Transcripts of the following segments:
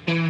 Happy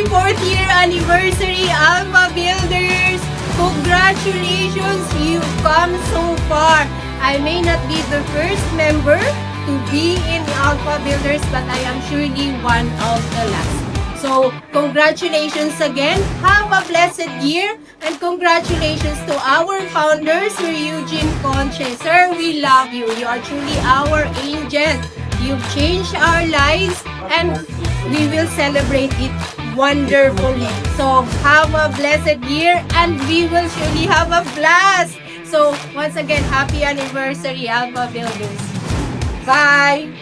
4th year anniversary, Alpha Builders! Congratulations, you've come so far. I may not be the first member to be in Alpha Builders, but I am surely one of the last. So, congratulations again. Have a blessed year, and congratulations to our founder, Sir Eugene Conche. Sir, we love you. You are truly our angel. You've changed our lives, and we will celebrate it wonderfully. So, have a blessed year, and we will surely have a blast. So, once again, happy anniversary, Alpha Builders. Bye!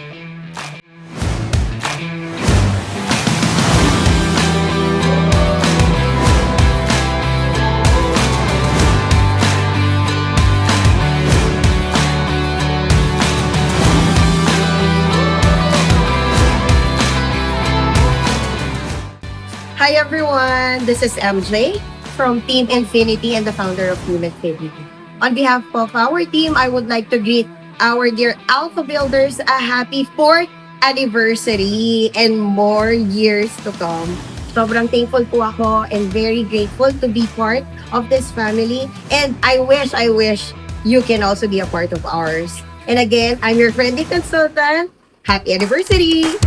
Hi everyone, this is MJ from Team Infinity and the founder of Team Infinity. On behalf of our team, I would like to greet our dear Alpha Builders a happy 4th anniversary and more years to come. Sobrang thankful po ako and very grateful to be part of this family, and I wish you can also be a part of ours. And again, I'm your friendly consultant. Happy anniversary!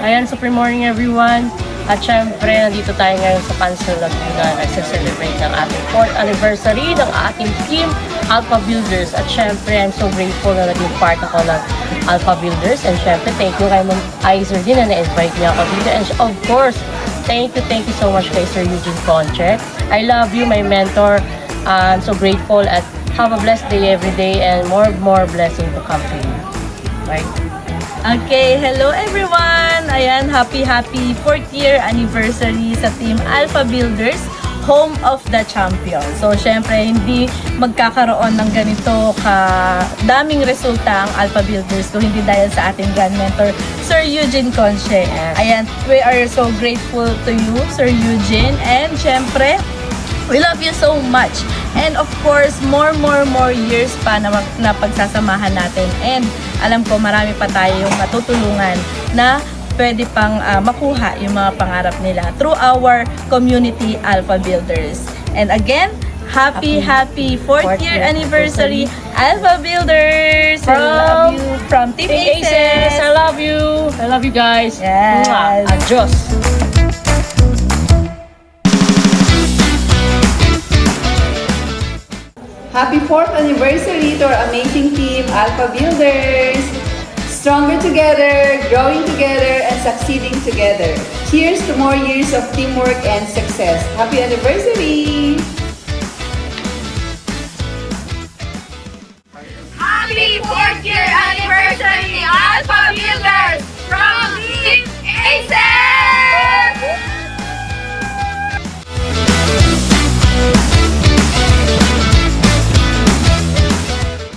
Ayan, super morning everyone. At syempre, nandito tayo ngayon sa Pansol Laguna. Nagse-celebrate ng ating 4th anniversary ng ating team, Alpha Builders. At syempre, I'm so grateful na naging part ako ng Alpha Builders. And syempre, thank you kay Ma'am Iser din na na-invite niya ako dito. And of course, thank you so much kay Sir Eugene Conche. I love you, my mentor. I'm so grateful at have a blessed day every day and more blessing to come to you. Right? Okay, hello everyone! Ayan, happy 4th year anniversary sa Team Alpha Builders, home of the champion. So, syempre, hindi magkakaroon ng ganito daming resulta ang Alpha Builders kung hindi dahil sa ating grand mentor, Sir Eugene Conche. Ayan, we are so grateful to you, Sir Eugene, and syempre, we love you so much. And of course, more years pa na pagsasamahan natin. And alam ko marami pa tayong matutulungan na pwede pang makuha yung mga pangarap nila through our community Alpha Builders. And again, happy 4th year anniversary Alpha Builders! I love you from Team Aces! I love you! I love you guys! Yes. Adios! Happy 4th anniversary to our amazing team, Alpha Builders! Stronger together, growing together, and succeeding together. Cheers to more years of teamwork and success. Happy anniversary! Happy 4th year anniversary, Alpha Builders from Team Aces!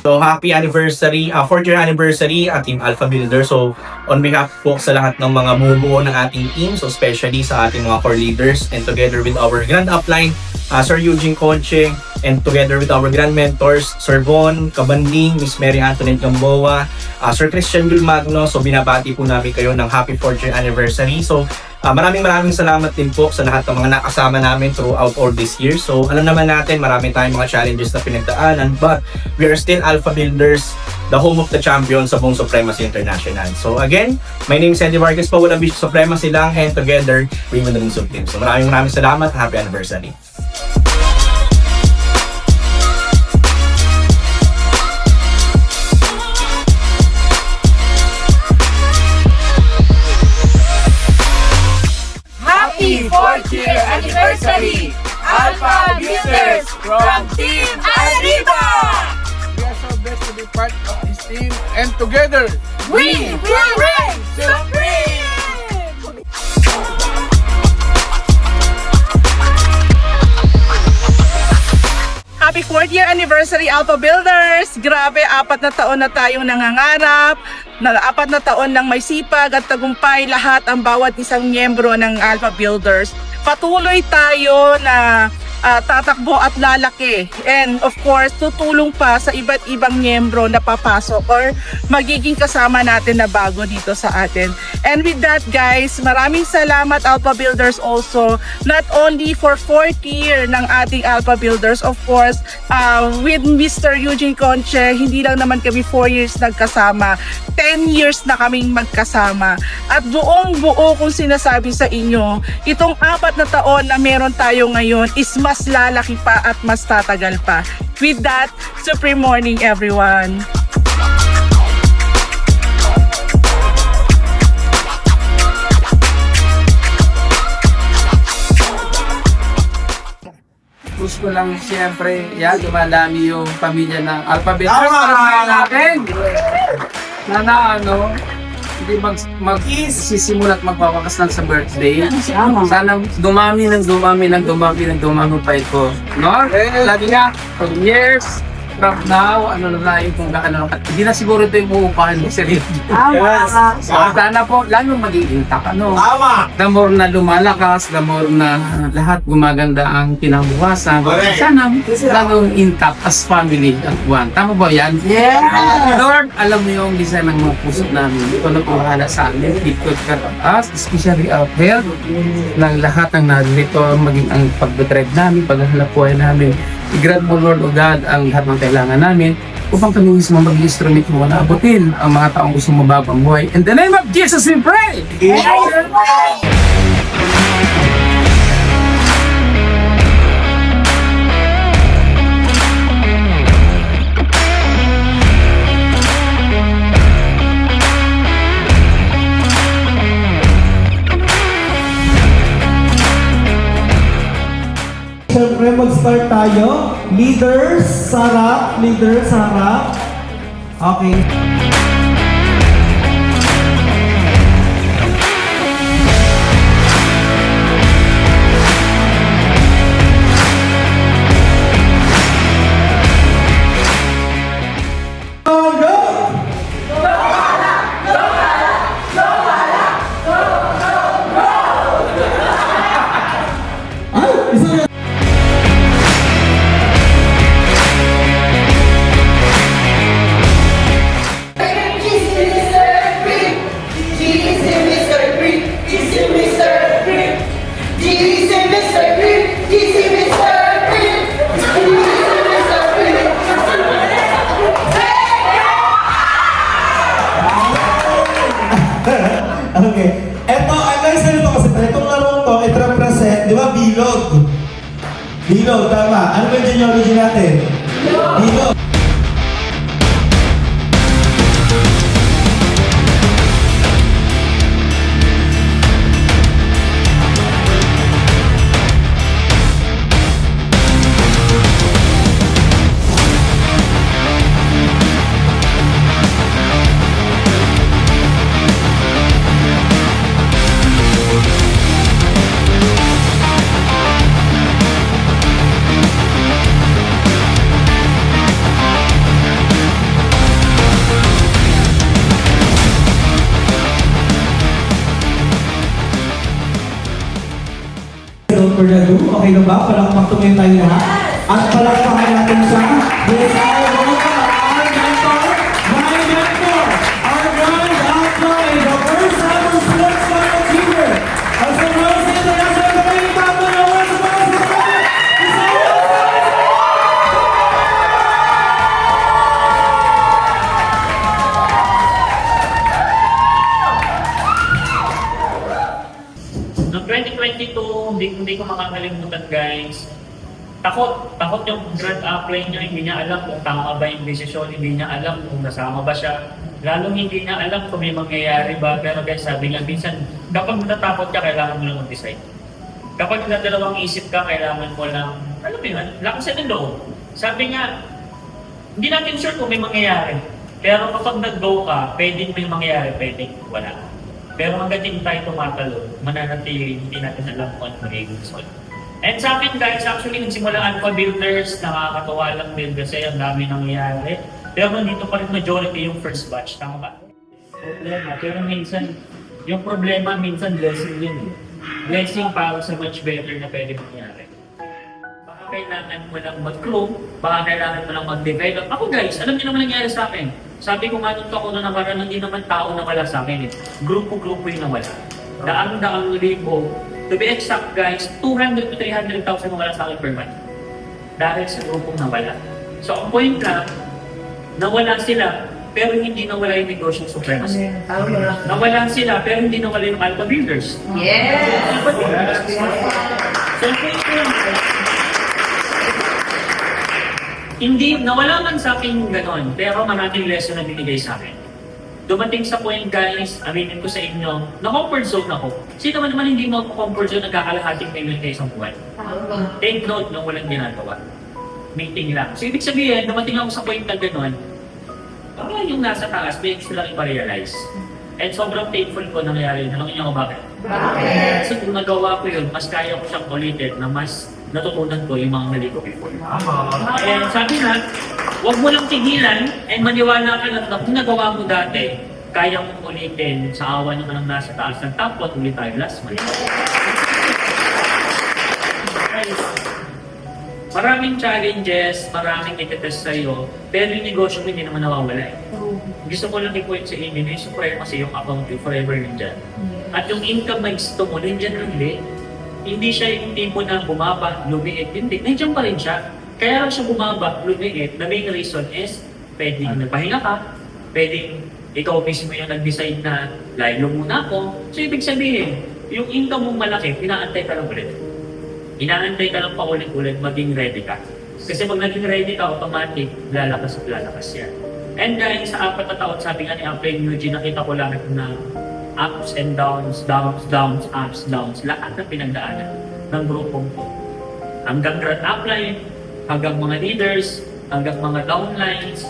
So, happy anniversary, 4th year anniversary at Team Alpha Builder. So, on behalf po sa lahat ng mga bumubuo ng ating team, so especially sa ating mga core leaders, and together with our grand upline, Sir Eugene Conche, and together with our grand mentors, Sir Von Cabanding, Miss Mary Antoinette Gamboa, Sir Christian Gilmagno. So, binabati po namin kayo ng happy 4th year anniversary. So, maraming salamat din po sa lahat ng mga nakasama namin throughout all these years. So, alam naman natin, marami tayong mga challenges na pinagdaanan, but we are still Alpha Builders, the home of the champion sa buong Supremacy International. So, again, my name is Andy Vargas po, walang bisyo Supremacy lang, and together, we will ring sub team. So, maraming salamat. Happy anniversary. Happy 4th year anniversary, Alpha Builders from Team team, and together, We will reign supreme! Happy 4th year anniversary Alpha Builders! Grabe, 4 na taon na tayong nangangarap, 4 na taon ng may sipag at tagumpay lahat ang bawat isang miyembro ng Alpha Builders. Patuloy tayo na tatakbo at lalaki. And of course, tutulong pa sa iba't ibang miyembro na papasok or magiging kasama natin na bago dito sa atin. And with that guys, maraming salamat Alpha Builders also, not only for 4th year ng ating Alpha Builders, of course, with Mr. Eugene Conche, hindi lang naman kami 4 years nagkasama, 10 years na kaming magkasama. At buong buo kung sinasabi sa inyo, itong 4 na taon na meron tayo ngayon is mas lalaki pa at mas tatagal pa. With that, supreme morning everyone! gusto lang siyempre, yan, dumadami yung pamilya ng Alpha Builders. Para natin na hindi magsisimulat magpapakas lang sa birthday. Sana dumami pa ito. No? Lagi nga, for years from now, ano na yung kung gaano. Hindi na siguro ito yung uupahan ng sarili. Sana po, lalong magiging intact. The more na lumalakas, the more na lahat gumaganda ang kinabukasan. Sana lalong intact as family at one. Tama ba yan? Yeah! Lord, alam mo yung design ng mga puso namin. Ito na puhala sa amin. Ikot ka us, especially our health, ng lahat ng narito, maging ang pag-drive namin, paghahanap buhay namin. I-grant mo, Lord o God, ang lahat ng kailangan namin upang kami mismo mag-instrument mo na abutin ang mga taong gusto mababang buhay. In the name of Jesus we pray! Amen! Siyempre, mag-start tayo. Leaders, sarap. Leaders, sarap. Okay. Okay. Eto, guys, ito kasi itong larong to, it represent, di ba, bilog? Bilog, tama. Ano ba yung genealogy natin? Bilog. Don't forget to, okay na ba? Palakpak tumingin tayo lahat. At palakpakan natin siya. Yes, I welcome our mentor, my mentor, our grand alpha and the first ever sportsman achiever. As a Rose International Community Papa na wala sa mga sasakit. Noong 2022, hindi ko makakalimutan guys. Takot yung grand upline niya, hindi niya alam kung tama ba yung desisyon, hindi niya alam kung nasama ba siya. Lalong hindi niya alam kung may mangyayari ba, pero guys, sabi nga minsan, kapag natatakot ka, kailangan mo lang mag-decide. Kapag nadalawang isip ka, kailangan mo lang, alam mo yun, lakasan ng loob. Sabi nga, hindi natin sure kung may mangyayari. Pero kapag nag-go ka, pwedeng may mangyayari, pwedeng wala. Pero hanggang hindi tayo tumatalo, mananatili, hindi natin alam kung ano magiging result. And sa akin guys, actually nagsimula Alpha Builders, nakakatawa lang din kasi ang dami nangyayari. Pero nandito pa rin majority yung first batch, tama ba? Problema, pero minsan, yung problema minsan blessing din. Blessing para sa much better na pwede mangyari. Baka kailangan mo lang mag-grow, baka kailangan mo lang mag-develop. Ako guys, alam niyo naman nangyari sa akin. Sabi ko nga nung ako na nakaraan, hindi naman tao na wala sa akin. Grupo-grupo yung nawala. Daang-daang libo. To be exact guys, 200 to 300,000 nawala sa akin per month. Dahil sa grupong nawala. So ang point lang, nawala sila, pero hindi nawala yung negosyong supremacy. Nawala sila, pero hindi nawala yung Alpha Builders. Yes! So ang point lang, hindi, nawala man sa akin ganon, pero maraming lesson na binigay sa akin. Dumating sa point guys, aminin ko sa inyo, na-comfort zone ako. Sino naman hindi mo comfort zone nagkakalahating million kayo isang buwan? Take note nung walang ginagawa. Meeting lang. So ibig sabihin, dumating ako sa point na ganon, parang yung nasa taas, may extra lang ipa-realize. And sobrang thankful ko nangyari. Alam niyo ako bakit? Kasi kung nagawa ko yun, mas kaya ko siyang ulitin na mas natutunan ko yung mga mali ko before. And sabi na, huwag mo lang tigilan and maniwala ka lang na kung nagawa mo dati, kaya mong ulitin sa awa naman ng nasa taas ng tapos ulit tayo last month. Maraming challenges, maraming itetest sa'yo, pero yung negosyo mo hindi naman nawawala eh. Gusto ko lang i-point sa inyo, yung supreme kasi yung account yung forever nandyan. At yung income na gusto mo, nandyan lang din. Hindi siya yung tipo na bumaba, lumiit, hindi. Nandiyan pa rin siya. Kaya lang siya bumaba, lumiit, the main reason is pwedeng nagpahinga ka, pwedeng ikaw mismo yung nag-decide na lalo muna ako. So ibig sabihin, yung income mong malaki, inaantay ka lang ulit. Inaantay ka lang pa ulit-ulit, maging ready ka. Kasi pag naging ready ka, automatic, lalakas at lalakas yan. And guys, sa 4 na taon, sabi nga ni Apple Eugene, nakita ko lahat na ups and downs, downs, downs, ups, downs, lahat na pinagdaanan ng grupong ko. Hanggang grand upline, hanggang mga leaders, hanggang mga downlines,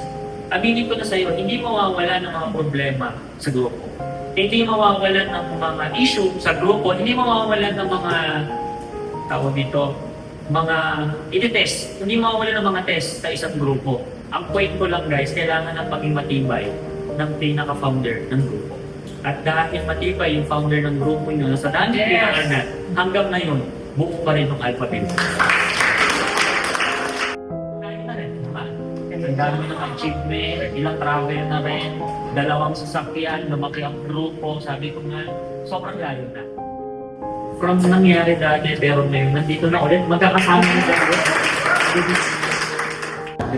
aminin ko na sa iyo, hindi mawawala ng mga problema sa grupo. Hindi mawawala ng mga issue sa grupo, hindi mawawala ng mga tawag dito, mga i-test, hindi mawawala ng mga test sa isang grupo. Ang point ko lang guys, kailangan ng maging matibay ng pinaka-founder ng grupo. At dahil matibay yung founder ng grupo nyo, sa dami pinakanan, hanggang ngayon, buo pa rin ng Alpha Builders. Kaya na rin naman. Ang dami ng achievement, ilang travel na rin, 2 sasakyan, lumaki ang grupo, sabi ko nga, sobrang layo na. From nangyari dati, pero ngayon, nandito na ulit, magkakasama na dito.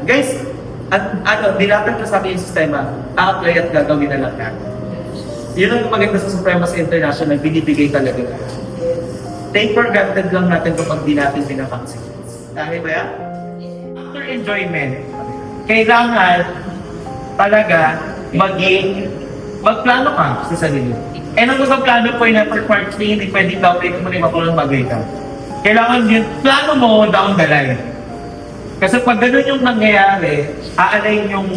Guys, dilapit na sa akin yung sistema, a-apply at gagawin na lang natin. Yun ang maganda sa Supremacy International, binibigay talaga na. Take for granted lang natin kapag di natin pinapansin. Dahil ba yan? After enjoyment, kailangan talaga magplano ka sa sarili. And ang magplano po yung partly, hindi pwedeng downgrade mo na yung makulong mag-grade ka. Kailangan yung plano mo down the line. Kasi pag ganun yung nangyayari, aalayin yung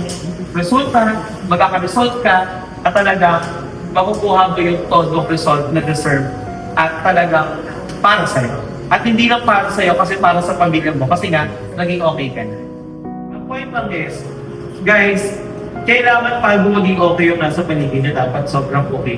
resulta, magkaka-result ka, at talaga makukuha mo yung todo result na deserve at talagang para sa'yo. At hindi lang para sa'yo kasi para sa pamilya mo kasi nga, naging okay ka na. Ang point lang is, guys, kailangan bago maging okay yung nasa paligid na dapat sobrang okay.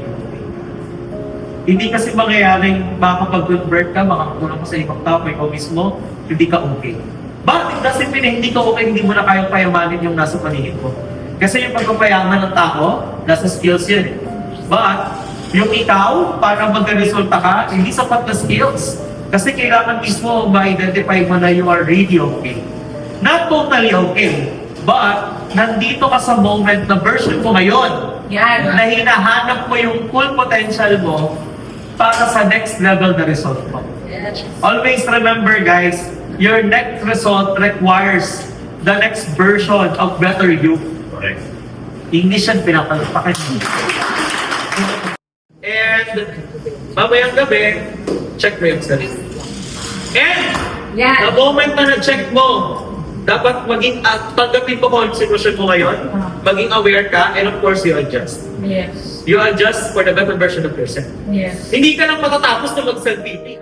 Hindi kasi mangyayaring makakapag-convert ka, makakakulang ka sa ibang tao, ikaw mismo, hindi ka okay. Bakit? Kasi hindi ka okay, hindi mo na kayang payamanin yung nasa paligid mo. Kasi yung pagpapayaman ng tao, nasa skills yun. But, yung ikaw, para magka-resulta ka, hindi sapat na skills. Kasi kailangan mismo ma-identify mo na you are really okay. Not totally okay, but nandito ka sa moment na version mo ngayon. Yan. Na hinahanap mo yung full potential mo para sa next level na result mo. Yes. Always remember guys, your next result requires the next version of better you. Correct. English yan, pinapalpakan mo. And mamayang gabi, check mo yung sarili. And the moment na na-check mo dapat maging, tanggapin mo kung ano sitwasyon mo ngayon, maging aware ka, and of course, you adjust. Yes. You adjust for the better version of yourself. Yes. Hindi ka lang matatapos na mag-self-pity.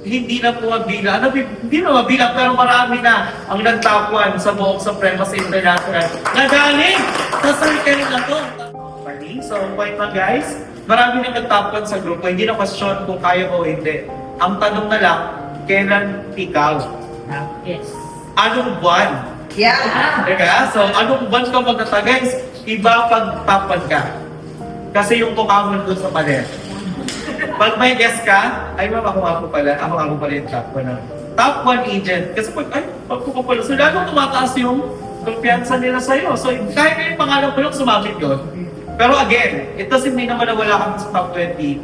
Hindi na po mabilang. Hindi na mabilang, pero marami na ang nag-top 1 sa buong Supremacy International na galing sa circle na to. So, point lang guys, marami na nag-top 1 sa grupo. Hindi na question kung kaya o hindi. Ang tanong na lang, kailan ikaw? Yes. Anong buwan? Yeah. Diba? So, anong buwan ka magtatagay? Iba pag top 1 ka. Kasi yung mukha mo doon sa pader. Pag may guest ka, ay ma'am, ako pala yung top 1 na. Top 1 agent. Kasi pag, ako pala. So, lalong tumataas yung kumpiyansa nila sa'yo. So, kahit na yung pangalan mo lang sumabit yun. Pero again, it doesn't mean naman na wala kang sa top 20,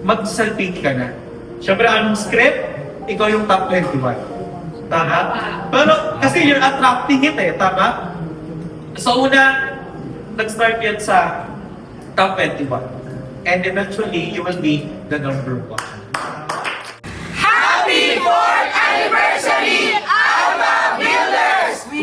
mag-self-pity ka na. Siyempre, anong script? Ikaw yung top 21. Tama? Pero, kasi you're attracting it tama? So, una, nag-start yan sa top 21. And eventually, you will be the number 1. Happy 4th anniversary, Alpha Builders! We